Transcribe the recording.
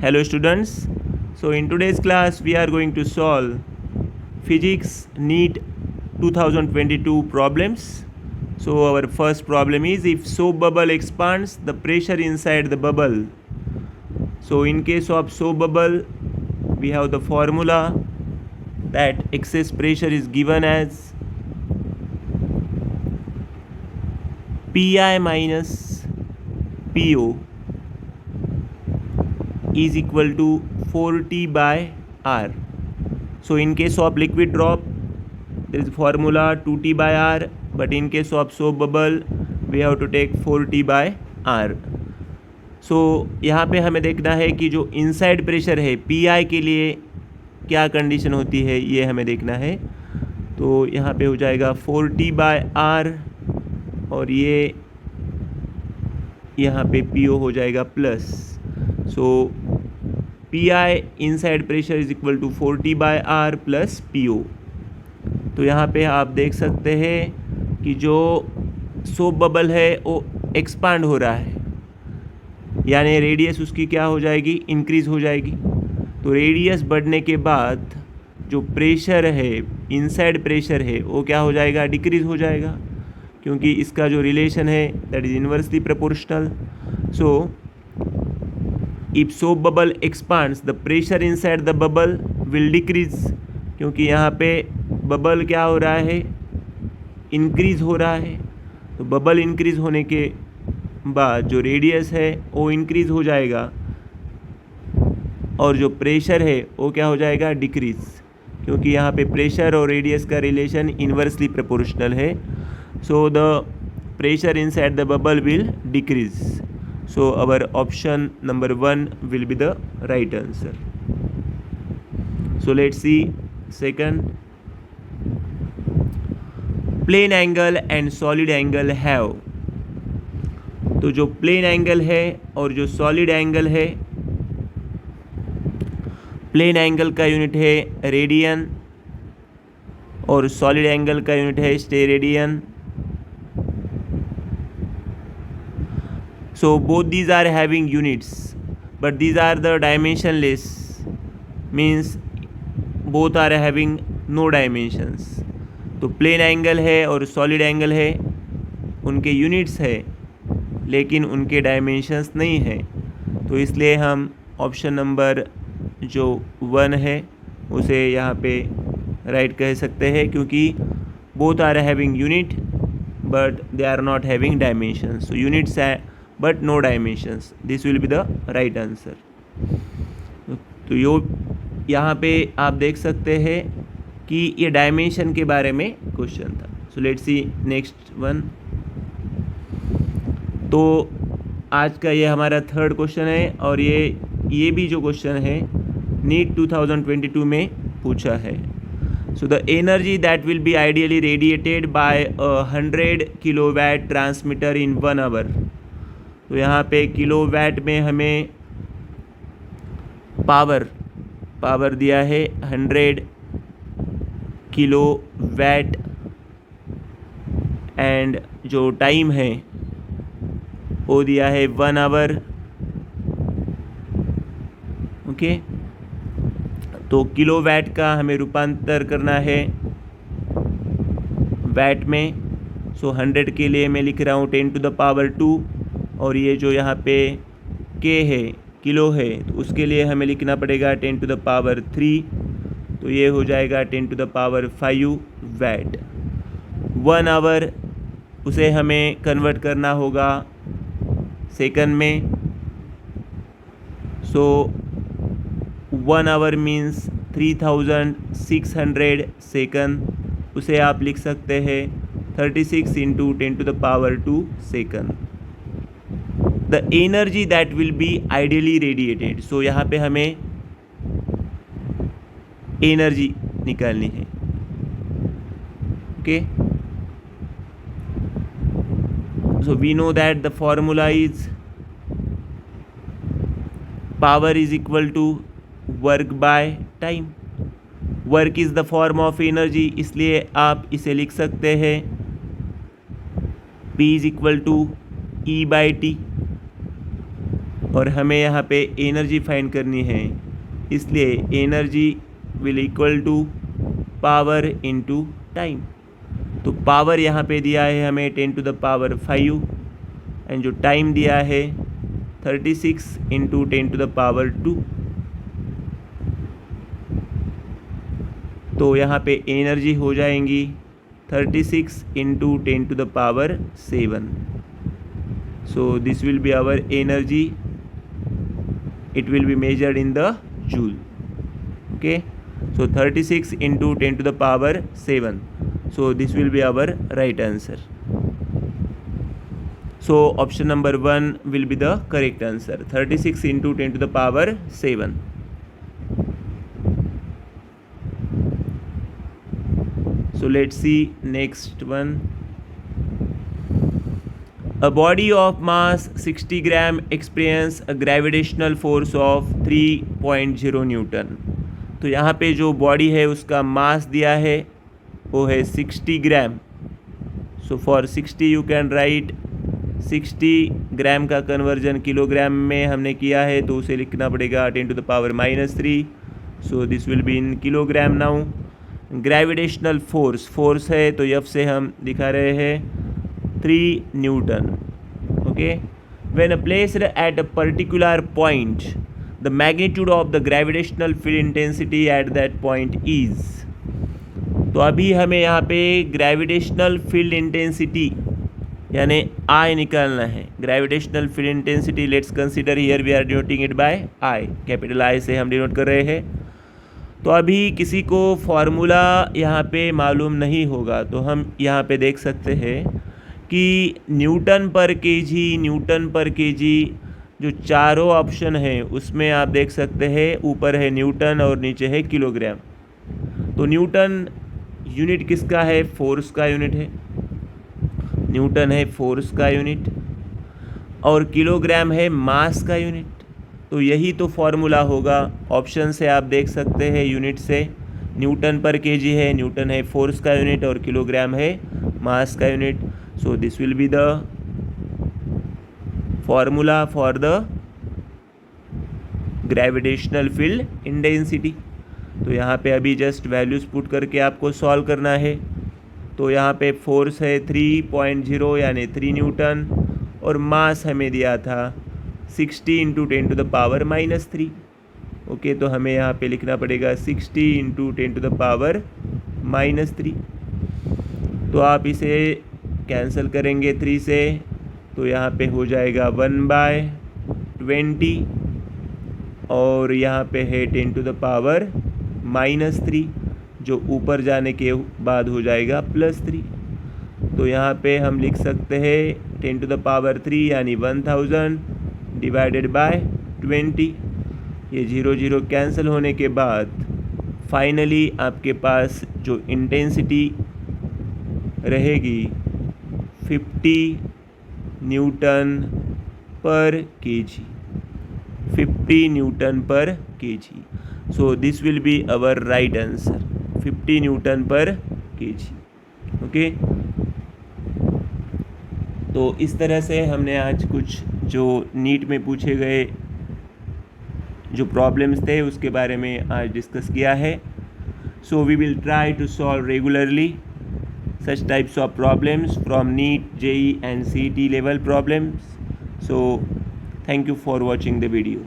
Hello students. So in today's class we are going to solve physics NEET 2022 problems. So our first problem is, if soap bubble expands, the pressure inside the bubble. So in case of soap bubble, we have the formula that excess pressure is given as Pi minus Po is equal to 4T by R. So in case of liquid drop, there is formula 2T by R, but in case of soap bubble we have to take 4T by R. So यहाँ पे हमें देखना है कि जो inside pressure है Pi के लिए क्या कंडीशन होती है, ये हमें देखना है. तो यहाँ पे हो जाएगा 4T by R और ये यहाँ पे PO हो जाएगा plus. So Pi inside pressure is equal to 4T by R plus PO. तो यहाँ पे आप देख सकते हैं कि जो सोप बबल है वो एक्सपांड हो रहा है, यानी रेडियस उसकी क्या हो जाएगी, इंक्रीज़ हो जाएगी. तो रेडियस बढ़ने के बाद जो प्रेशर है, इनसाइड प्रेशर है, वो क्या हो जाएगा, डिक्रीज़ हो जाएगा, क्योंकि इसका जो रिलेशन है that is inversely proportional. So if soap bubble expands, the pressure inside the bubble will decrease, क्योंकि यहाँ पे बबल क्या हो रहा है, इंक्रीज़ हो रहा है. तो बबल इंक्रीज़ होने के बाद जो रेडियस है वो इंक्रीज़ हो जाएगा और जो प्रेशर है वो क्या हो जाएगा, डिक्रीज़, क्योंकि यहाँ पे प्रेशर और रेडियस का रिलेशन इन्वर्सली प्रोपोर्शनल है. So the pressure inside the bubble will decrease. So our option number 1 will be the right answer. So let's see second. Plane angle and solid angle have. तो जो plane angle है और जो solid angle है, plane angle का unit है radian और solid angle का यूनिट है steradian. So both these are having units, but these are the dimensionless, means both are having no dimensions. तो प्लेन एंगल है और सॉलिड एंगल है, उनके यूनिट्स है लेकिन उनके डायमेंशंस नहीं है. तो इसलिए हम ऑप्शन नंबर जो 1 है उसे यहाँ पे राइट कह सकते हैं, क्योंकि both are having unit but they are not having dimensions. So units है but no dimensions. This will be the right answer. तो यहाँ पे आप देख सकते हैं कि ये डायमेंशन के बारे में क्वेश्चन था. So let's see next one. तो आज का ये हमारा थर्ड क्वेश्चन है और ये भी जो क्वेश्चन है नीट 2022 में पूछा है. So the energy that will be ideally radiated by 100 kilowatt transmitter in 1 hour. तो यहाँ पे किलोवाट में हमें पावर दिया है 100 किलोवाट एंड जो टाइम है वो दिया है 1 आवर. ओके, तो किलोवाट का हमें रूपांतर करना है वाट में. सो 100 के लिए मैं लिख रहा हूँ 10⁻², और ये जो यहाँ पे k है, किलो है, तो उसके लिए हमें लिखना पड़ेगा 10⁻3. तो ये हो जाएगा 10⁵ वाट. 1 आवर उसे हमें कन्वर्ट करना होगा सेकंड में. So 1 hour means 3600 second. उसे आप लिख सकते हैं 36 × 10⁻² second. The energy that will be ideally radiated. So यहाँ पे हमें एनर्जी निकालनी है. Okay, so we know that the formula is power is equal to work by time. Work is the form of energy, इसलिए आप इसे लिख सकते हैं P is equal to E/T. और हमें यहाँ पे एनर्जी फाइंड करनी है, इसलिए energy will equal to power into time. तो पावर यहाँ पे दिया है हमें 10⁵ एंड जो टाइम दिया है 36 इंटू 10⁻²। तो यहाँ पे एनर्जी हो जाएंगी 36 into 10⁻7। So this will be our energy, it will be measured in the joule. Okay, so 36 into 10⁻7. So this will be our right answer. So option number 1 will be the correct answer, 36 into 10⁻7. So let's see next one. A body of mass 60 gram experience a gravitational force of 3.0 Newton. तो यहाँ पे जो body है उसका मास दिया है वो है 60 gram. So for 60 you can write 60 gram का कन्वर्जन किलोग्राम में हमने किया है, तो उसे लिखना पड़ेगा 10⁻³ सो this will be in kilogram now. Gravitational force है तो एफ से हम दिखा रहे हैं 3 Newton. Okay, when placed at a particular point the magnitude of the gravitational field intensity at that point is। तो अभी हमें यहाँ पे ग्रेविटेशनल फील्ड इंटेंसिटी यानी I निकालना है। Gravitational field intensity let's consider here we are denoting it by I, capital I से हम डिनोट कर रहे हैं। तो अभी किसी को फॉर्मूला यहाँ पे मालूम नहीं होगा तो हम यहाँ पे देख सकते हैं कि न्यूटन पर केजी जो चारों ऑप्शन हैं उसमें आप देख सकते हैं ऊपर है न्यूटन और नीचे है किलोग्राम। तो न्यूटन यूनिट किसका है? फोर्स का यूनिट है। न्यूटन है फोर्स का यूनिट और किलोग्राम है मास का यूनिट। तो यही तो फॉर्मूला होगा। ऑप्शन से आप देख सकते हैं यूनिट से न्यूटन पर केजी है, न्यूटन है फोर्स का यूनिट और किलोग्राम है मास का unit. So this will be the formula for the gravitational field intensity। तो यहाँ पे अभी जस्ट वैल्यूज़ पुट करके आपको सॉल्व करना है। तो यहाँ पे फोर्स है 3.0 यानी 3 न्यूटन और मास हमें दिया था 60 इंटू 10⁻³ ओके, तो हमें यहाँ पे लिखना पड़ेगा 60 इंटू 10⁻³ तो आप इसे कैंसिल करेंगे 3 से तो यहाँ पे हो जाएगा 1/20 और यहाँ पे है 10⁻³ जो ऊपर जाने के बाद हो जाएगा +3। तो यहाँ पे हम लिख सकते हैं 10⁻³ यानी 1000 डिवाइडेड बाय 20। ये 0 0 कैंसिल होने के बाद फाइनली आपके पास जो इंटेंसिटी रहेगी 50 न्यूटन पर केजी, 50 न्यूटन पर KG. So this will be our right answer, 50 Newton पर केजी। ओके, तो इस तरह से हमने आज कुछ जो नीट में पूछे गए जो प्रॉब्लम्स थे उसके बारे में आज डिस्कस किया है। So we will try to solve regularly such types of problems from NEET, JEE and CET level problems. So thank you for watching the video.